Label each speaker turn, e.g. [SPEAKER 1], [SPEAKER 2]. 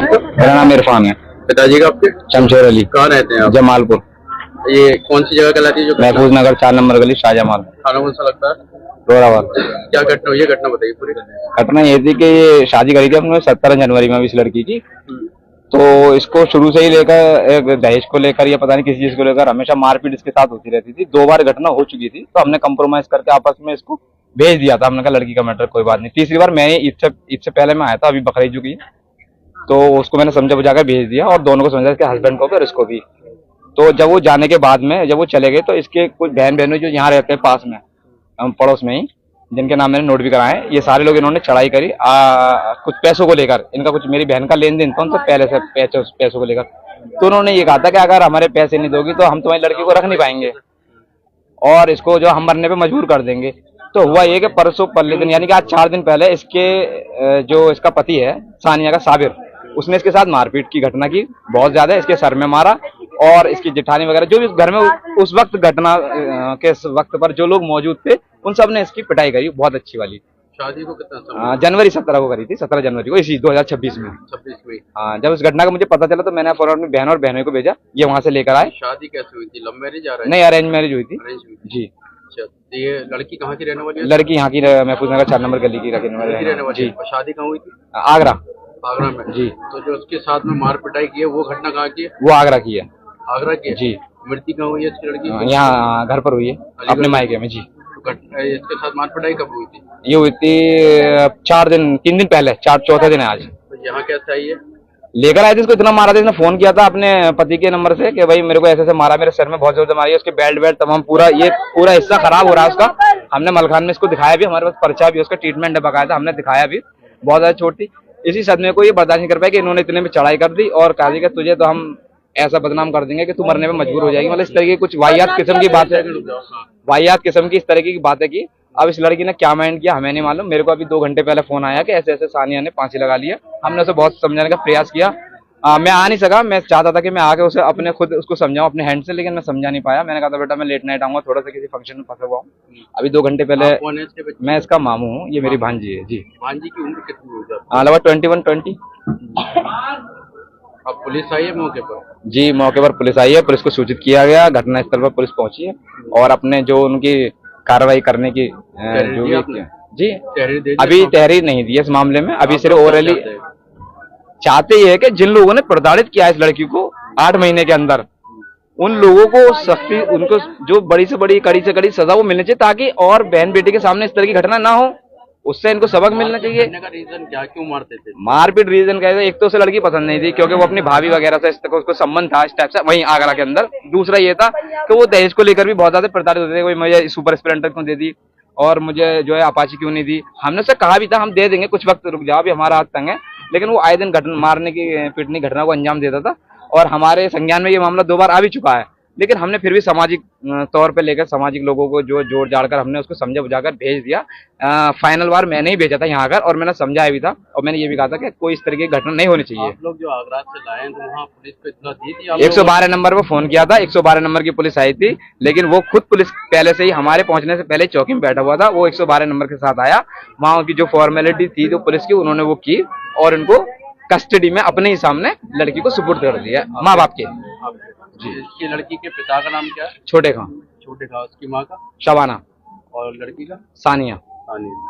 [SPEAKER 1] मेरा नाम इरफान है।
[SPEAKER 2] पिताजी का आपके?
[SPEAKER 1] शमशेर अली।
[SPEAKER 2] कहाँ रहते हैं आप?
[SPEAKER 1] जमालपुर।
[SPEAKER 2] ये कौन सी जगह कहलाती है जो
[SPEAKER 1] महफूज नगर 4 नंबर गली शाहजमाल।
[SPEAKER 2] थाना कौन सा लगता है?
[SPEAKER 1] रोरावाल।
[SPEAKER 2] क्या घटना हुई है? घटना बताइए पूरी।
[SPEAKER 1] घटना ये थी कि ये शादी करी थी हमने 17 जनवरी में इस लड़की की। तो इसको शुरू से ही लेकर एक दहेज को लेकर या पता नहीं किसी चीज को लेकर हमेशा मारपीट इसके साथ होती रहती थी। 2 बार घटना हो चुकी थी, तो हमने कंप्रोमाइज करके आपस में इसको भेज दिया था। हमने कहा लड़की का मैटर कोई बात नहीं। तीसरी बार मैं इससे पहले मैं आया था, अभी बकरीद चुकी है, तो उसको मैंने समझा बुझाकर भेज दिया और दोनों को समझा, इसके हस्बैंड को भी और इसको भी। तो जब वो जाने के बाद में जब वो चले गए तो इसके कुछ बहन बहनों जो यहाँ रहते हैं पास में, हम पड़ोस में ही, जिनके नाम मैंने नोट भी कराए, ये सारे लोग इन्होंने चढ़ाई करी कुछ पैसों को लेकर। इनका कुछ मेरी बहन का लेन देन था उनसे पहले से पैसों को लेकर। तो उन्होंने ये कहा था कि अगर हमारे पैसे नहीं दोगी तो हम तुम्हारी लड़की को रख नहीं पाएंगे और इसको जो हम मरने पे मजबूर कर देंगे। तो हुआ ये कि परसों पहले दिन यानी कि आज 4 दिन पहले इसके जो इसका पति है सानिया का साबिर, उसने इसके साथ मारपीट की घटना की बहुत ज्यादा। इसके सर में मारा और इसकी जेठानी वगैरह जो भी घर में उस वक्त घटना के वक्त पर जो लोग मौजूद थे उन सब ने इसकी पिटाई करी बहुत अच्छी वाली।
[SPEAKER 2] शादी को कितना समय?
[SPEAKER 1] जनवरी 17 को करी थी, 17 जनवरी को इसी 2026 में।
[SPEAKER 2] 26 में?
[SPEAKER 1] हाँ, जब इस घटना का मुझे पता चला तो मैंने फौरन अपनी बहन और बहनों को भेजा, ये वहां से लेकर आए।
[SPEAKER 2] शादी कैसे हुई थी? लव मैरिज आ रहा है?
[SPEAKER 1] नहीं, अरेंज मैरिज हुई थी।
[SPEAKER 2] अरेंज हुई थी?
[SPEAKER 1] जी।
[SPEAKER 2] अच्छा, तो ये लड़की कहाँ की रहने वाली है?
[SPEAKER 1] लड़की यहाँ की महफूज नगर 4 नंबर गली की रहने वाली
[SPEAKER 2] जी।
[SPEAKER 1] जी।
[SPEAKER 2] शादी कहाँ हुई थी?
[SPEAKER 1] आगरा।
[SPEAKER 2] आगरा में?
[SPEAKER 1] जी।
[SPEAKER 2] तो जो उसके साथ में मार पिटाई की है वो घटना कहाँ की है?
[SPEAKER 1] वो आगरा की है।
[SPEAKER 2] आगरा की है?
[SPEAKER 1] जी।
[SPEAKER 2] मृत्यु कहाँ हुई है इसकी लड़की की?
[SPEAKER 1] यहाँ घर पर हुई है, अपने मायके में। जी।
[SPEAKER 2] इसके साथ मार पिटाई कब हुई थी?
[SPEAKER 1] ये हुई थी 3 दिन पहले, चौथे दिन है आज।
[SPEAKER 2] तो यहाँ कैसे आई है?
[SPEAKER 1] लेकर आए थे इसको, इतना मारा था। इसने फोन किया था अपने पति के नंबर से कि भाई मेरे को ऐसे मारा, मेरे सर में बहुत जोर से मारी है। उसके बेल्ट तमाम पूरा हिस्सा खराब हो रहा है उसका। हमने मलखान में इसको दिखाया भी, हमारे पास पर्चा भी, उसका ट्रीटमेंट है बकायदा, हमने दिखाया भी। बहुत ज्यादा चोट थी। इसी सदमे को ये बर्दाश्त नहीं कर पाए कि इन्होंने इतने में चढ़ाई कर दी और कहा कि तुझे तो हम ऐसा बदनाम कर देंगे कि तू मरने में मजबूर हो जाएगी। मतलब इस तरह की कुछ वाहियात किस्म की बातें, वाहियात किस्म की इस तरह की बातें की। अब इस लड़की ने क्या माइंड किया हमें नहीं मालूम। मेरे को अभी 2 घंटे पहले फोन आया कि ऐसे ऐसे सानिया ने फांसी लगा लिया। हमने उसे बहुत समझाने का प्रयास किया। मैं आ नहीं सका। मैं चाहता था कि मैं आके उसे अपने खुद उसको समझाऊं अपने हैंड से, लेकिन मैं समझा नहीं पाया। मैंने कहा था बेटा मैं लेट नाइट आऊंगा, थोड़ा सा किसी फंक्शन में फंसा हुआ हूँ। अभी 2 घंटे पहले मैं इसका मामू हूँ, ये मेरी भांजी है। जी।
[SPEAKER 2] भांजी की उम्र कितनी होगी?
[SPEAKER 1] लगभग 21-20।
[SPEAKER 2] अब पुलिस आई है मौके पर?
[SPEAKER 1] जी, मौके पर पुलिस आई है। पुलिस को सूचित किया गया, घटना स्थल पर पुलिस पहुंची है और अपने जो उनकी कार्रवाई करने की जो भी जी अभी तहरीर नहीं दी है इस मामले में। अभी सिर्फ ओरली चाहते ही है कि जिन लोगों ने प्रताड़ित किया इस लड़की को 8 महीने के अंदर, उन लोगों को सख्ती, उनको जो बड़ी से बड़ी कड़ी से कड़ी सजा वो मिलनी चाहिए, ताकि और बहन बेटी के सामने इस तरह की घटना ना हो। उससे इनको सबक मिलना चाहिए।
[SPEAKER 2] का रीजन क्या, क्यों मारते थे?
[SPEAKER 1] मारपीट रीजन क्या है? एक तो उसे लड़की पसंद नहीं थी क्योंकि वो अपनी भाभी वगैरह से उसको संबंध था इस टाइप से वहीं आगरा के अंदर। दूसरा ये था कि वो दहेज को लेकर भी बहुत ज्यादा प्रताड़ित होते थे। कोई मुझे सुपर स्प्लेंडर क्यों दे दी और मुझे जो है अपाची क्यों नहीं दी। हमने उससे कहा भी था हम दे देंगे, कुछ वक्त रुक जाओ, अभी हमारा हाथ तंग है। लेकिन वो आए दिन मारने की पीटने की घटना को अंजाम देता था और हमारे संज्ञान में ये मामला 2 बार आ भी चुका है। लेकिन हमने फिर भी सामाजिक तौर पे लेकर सामाजिक लोगों को जो जोड़ जाड़ कर हमने उसको समझा बुझाकर भेज दिया। फाइनल बार मैंने ही भेजा था यहाँ आकर और मैंने समझाया भी था और मैंने ये भी कहा था कि कोई इस तरह की घटना नहीं होनी चाहिए।
[SPEAKER 2] आप लोग जो आगरा से लाए तो वहाँ पुलिस को इतना दी थी?
[SPEAKER 1] 112 नंबर पर फोन किया था, 112 नंबर की पुलिस आई थी, लेकिन वो खुद पुलिस पहले से ही हमारे पहुंचने से पहले चौकी में बैठा हुआ था। वो 112 नंबर के साथ आया, वहाँ की जो फॉर्मेलिटी थी जो पुलिस की उन्होंने वो की और उनको कस्टडी में अपने ही सामने लड़की को सुपुर्द कर दिया माँ बाप के।
[SPEAKER 2] जी। इसकी लड़की के पिता का नाम क्या है?
[SPEAKER 1] छोटे खां।
[SPEAKER 2] छोटे खां। उसकी माँ का?
[SPEAKER 1] शबाना।
[SPEAKER 2] और लड़की का?
[SPEAKER 1] सानिया।
[SPEAKER 2] सानिया।